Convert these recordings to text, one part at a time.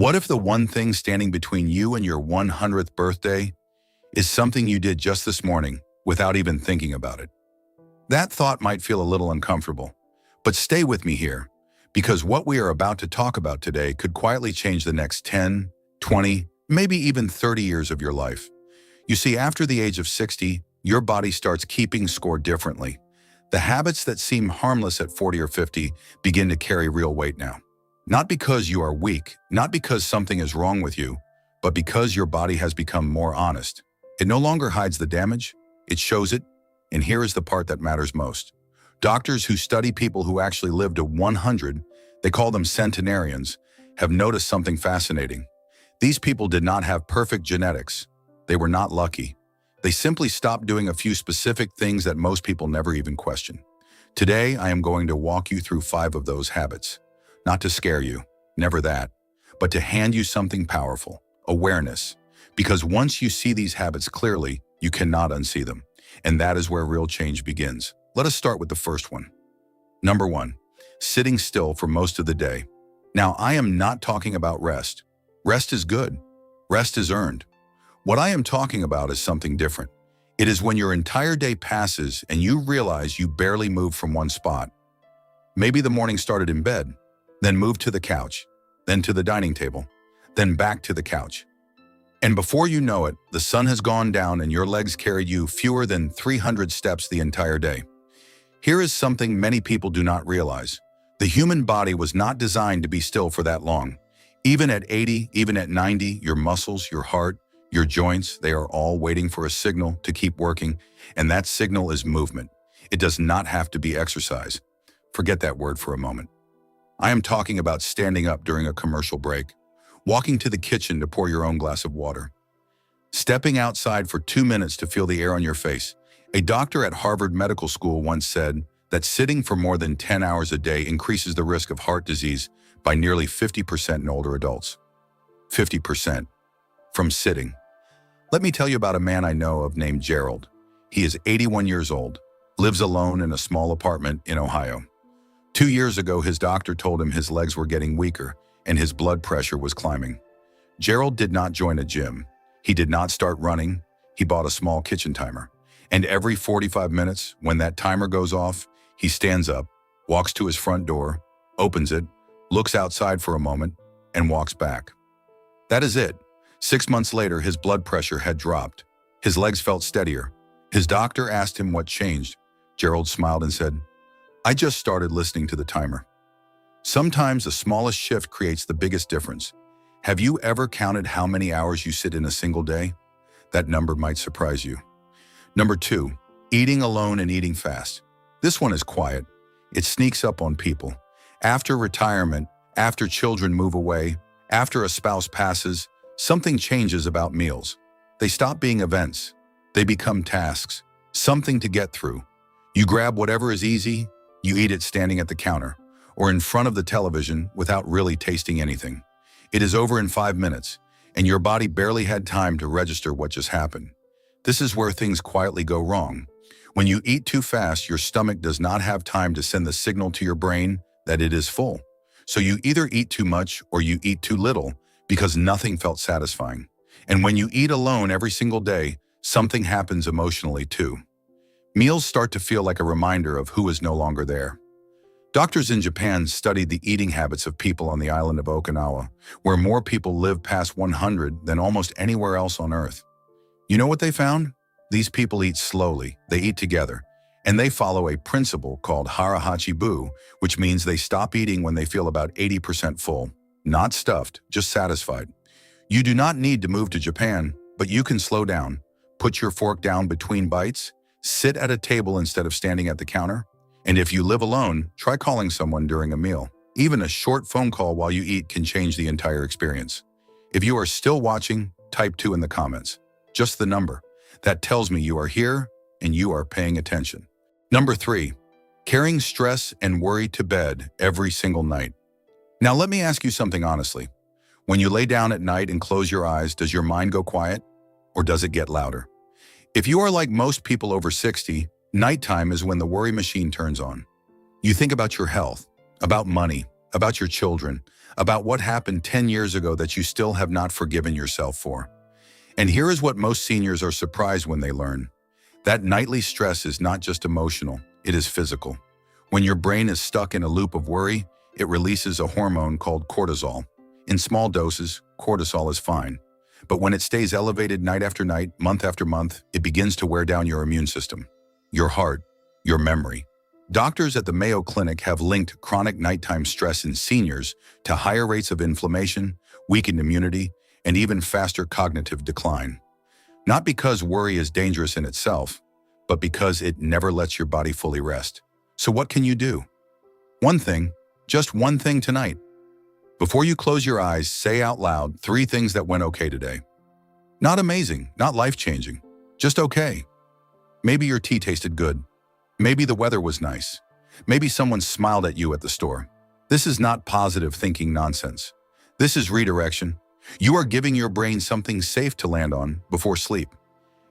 What if the one thing standing between you and your 100th birthday is something you did just this morning without even thinking about it? That thought might feel a little uncomfortable, but stay with me here, because what we are about to talk about today could quietly change the next 10, 20, maybe even 30 years of your life. You see, after the age of 60, your body starts keeping score differently. The habits that seem harmless at 40 or 50 begin to carry real weight now. Not because you are weak, not because something is wrong with you, but because your body has become more honest. It no longer hides the damage, it shows it, and here is the part that matters most. Doctors who study people who actually live to 100, they call them centenarians, have noticed something fascinating. These people did not have perfect genetics. They were not lucky. They simply stopped doing a few specific things that most people never even question. Today, I am going to walk you through 5 of those habits. Not to scare you, never that, but to hand you something powerful, awareness. Because once you see these habits clearly, you cannot unsee them. And that is where real change begins. Let us start with the first one. Number 1, sitting still for most of the day. Now, I am not talking about rest. Rest is good. Rest is earned. What I am talking about is something different. It is when your entire day passes and you realize you barely moved from one spot. Maybe the morning started in bed, then moved to the couch, then to the dining table, then back to the couch. And before you know it, the sun has gone down and your legs carried you fewer than 300 steps the entire day. Here is something many people do not realize. The human body was not designed to be still for that long. Even at 80, even at 90, your muscles, your heart, your joints, they are all waiting for a signal to keep working, and that signal is movement. It does not have to be exercise. Forget that word for a moment. I am talking about standing up during a commercial break, walking to the kitchen to pour your own glass of water, stepping outside for 2 minutes to feel the air on your face. A doctor at Harvard Medical School once said that sitting for more than 10 hours a day increases the risk of heart disease by nearly 50% in older adults. 50% from sitting. Let me tell you about a man I know of named Gerald. He is 81 years old, lives alone in a small apartment in Ohio. 2 years ago, his doctor told him his legs were getting weaker and his blood pressure was climbing. Gerald did not join a gym. He did not start running. He bought a small kitchen timer. And every 45 minutes, when that timer goes off, he stands up, walks to his front door, opens it, looks outside for a moment, and walks back. That is it. 6 months later, his blood pressure had dropped. His legs felt steadier. His doctor asked him what changed. Gerald smiled and said, "I just started listening to the timer." Sometimes the smallest shift creates the biggest difference. Have you ever counted how many hours you sit in a single day? That number might surprise you. Number 2, eating alone and eating fast. This one is quiet. It sneaks up on people. After retirement, after children move away, after a spouse passes, something changes about meals. They stop being events. They become tasks, something to get through. You grab whatever is easy, you eat it standing at the counter, or in front of the television without really tasting anything. It is over in 5 minutes, and your body barely had time to register what just happened. This is where things quietly go wrong. When you eat too fast, your stomach does not have time to send the signal to your brain that it is full. So you either eat too much or you eat too little because nothing felt satisfying. And when you eat alone every single day, something happens emotionally too. Meals start to feel like a reminder of who is no longer there. Doctors in Japan studied the eating habits of people on the island of Okinawa, where more people live past 100 than almost anywhere else on Earth. You know what they found? These people eat slowly, they eat together, and they follow a principle called hara-hachi-bu, which means they stop eating when they feel about 80% full, not stuffed, just satisfied. You do not need to move to Japan, but you can slow down, put your fork down between bites, sit at a table instead of standing at the counter. And if you live alone, try calling someone during a meal. Even a short phone call while you eat can change the entire experience. If you are still watching, type 2 in the comments. Just the number. That tells me you are here and you are paying attention. Number 3, carrying stress and worry to bed every single night. Now let me ask you something honestly. When you lay down at night and close your eyes, does your mind go quiet or does it get louder? If you are like most people over 60, nighttime is when the worry machine turns on. You think about your health, about money, about your children, about what happened 10 years ago that you still have not forgiven yourself for. And here is what most seniors are surprised when they learn. That nightly stress is not just emotional, it is physical. When your brain is stuck in a loop of worry, it releases a hormone called cortisol. In small doses, cortisol is fine. But when it stays elevated night after night, month after month, it begins to wear down your immune system, your heart, your memory. Doctors at the Mayo Clinic have linked chronic nighttime stress in seniors to higher rates of inflammation, weakened immunity, and even faster cognitive decline. Not because worry is dangerous in itself, but because it never lets your body fully rest. So what can you do? One thing, just one thing tonight. Before you close your eyes, say out loud 3 things that went okay today. Not amazing, not life-changing, just okay. Maybe your tea tasted good. Maybe the weather was nice. Maybe someone smiled at you at the store. This is not positive thinking nonsense. This is redirection. You are giving your brain something safe to land on before sleep.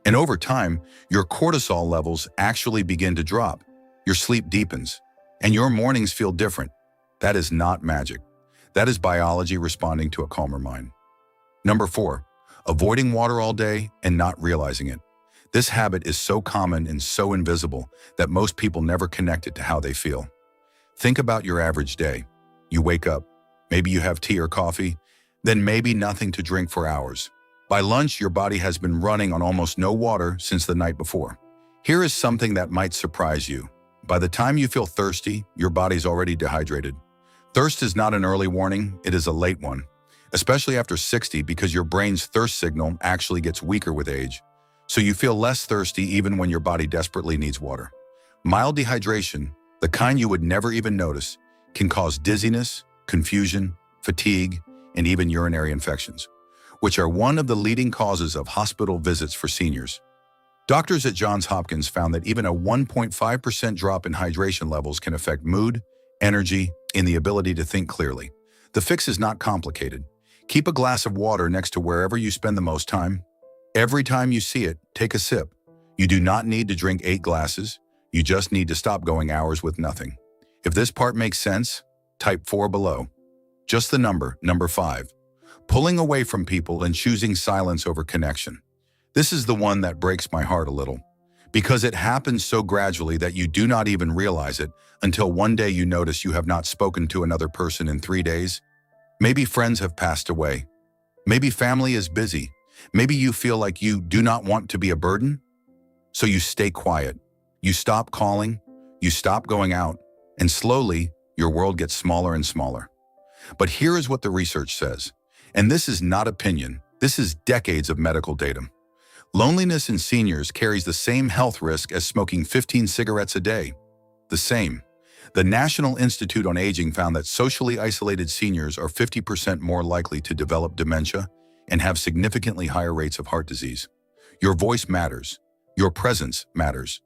And over time, your cortisol levels actually begin to drop. Your sleep deepens, and your mornings feel different. That is not magic. That is biology responding to a calmer mind. Number 4, avoiding water all day and not realizing it. This habit is so common and so invisible that most people never connect it to how they feel. Think about your average day. You wake up, maybe you have tea or coffee, then maybe nothing to drink for hours. By lunch, your body has been running on almost no water since the night before. Here is something that might surprise you. By the time you feel thirsty, your body's already dehydrated. Thirst is not an early warning, it is a late one, especially after 60 because your brain's thirst signal actually gets weaker with age. So you feel less thirsty even when your body desperately needs water. Mild dehydration, the kind you would never even notice, can cause dizziness, confusion, fatigue, and even urinary infections, which are one of the leading causes of hospital visits for seniors. Doctors at Johns Hopkins found that even a 1.5% drop in hydration levels can affect mood, energy, and the ability to think clearly. The fix is not complicated. Keep a glass of water next to wherever you spend the most time. Every time you see it, take a sip. You do not need to drink 8 glasses. You just need to stop going hours with nothing. If this part makes sense, type 4 below. Just the number 5. Pulling away from people and choosing silence over connection. This is the one that breaks my heart a little, because it happens so gradually that you do not even realize it until one day you notice you have not spoken to another person in 3 days. Maybe friends have passed away. Maybe family is busy. Maybe you feel like you do not want to be a burden. So you stay quiet. You stop calling. You stop going out. And slowly, your world gets smaller and smaller. But here is what the research says. And this is not opinion. This is decades of medical data. Loneliness in seniors carries the same health risk as smoking 15 cigarettes a day. The same. The National Institute on Aging found that socially isolated seniors are 50% more likely to develop dementia and have significantly higher rates of heart disease. Your voice matters. Your presence matters.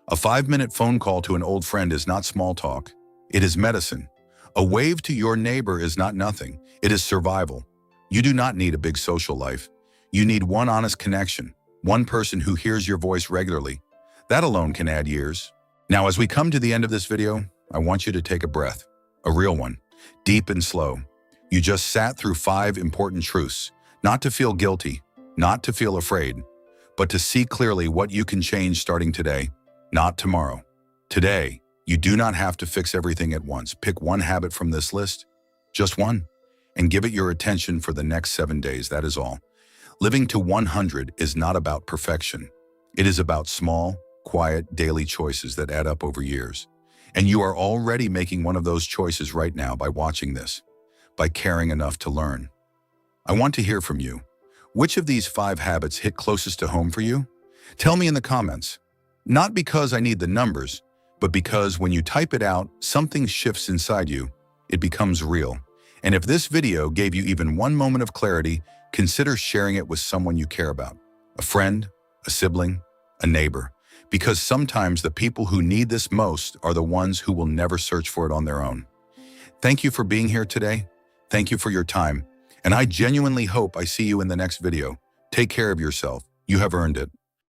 A 5-minute phone call to an old friend is not small talk. It is medicine. A wave to your neighbor is not nothing. It is survival. You do not need a big social life. You need one honest connection. One person who hears your voice regularly. That alone can add years. Now, as we come to the end of this video, I want you to take a breath, a real one, deep and slow. You just sat through 5 important truths, not to feel guilty, not to feel afraid, but to see clearly what you can change starting today, not tomorrow. Today, you do not have to fix everything at once. Pick one habit from this list, just one, and give it your attention for the next 7 days. That is all. Living to 100 is not about perfection. It is about small, quiet, daily choices that add up over years. And you are already making one of those choices right now by watching this, by caring enough to learn. I want to hear from you. Which of these 5 habits hit closest to home for you? Tell me in the comments. Not because I need the numbers, but because when you type it out, something shifts inside you. It becomes real. And if this video gave you even one moment of clarity, consider sharing it with someone you care about. A friend, a sibling, a neighbor. Because sometimes the people who need this most are the ones who will never search for it on their own. Thank you for being here today. Thank you for your time. And I genuinely hope I see you in the next video. Take care of yourself. You have earned it.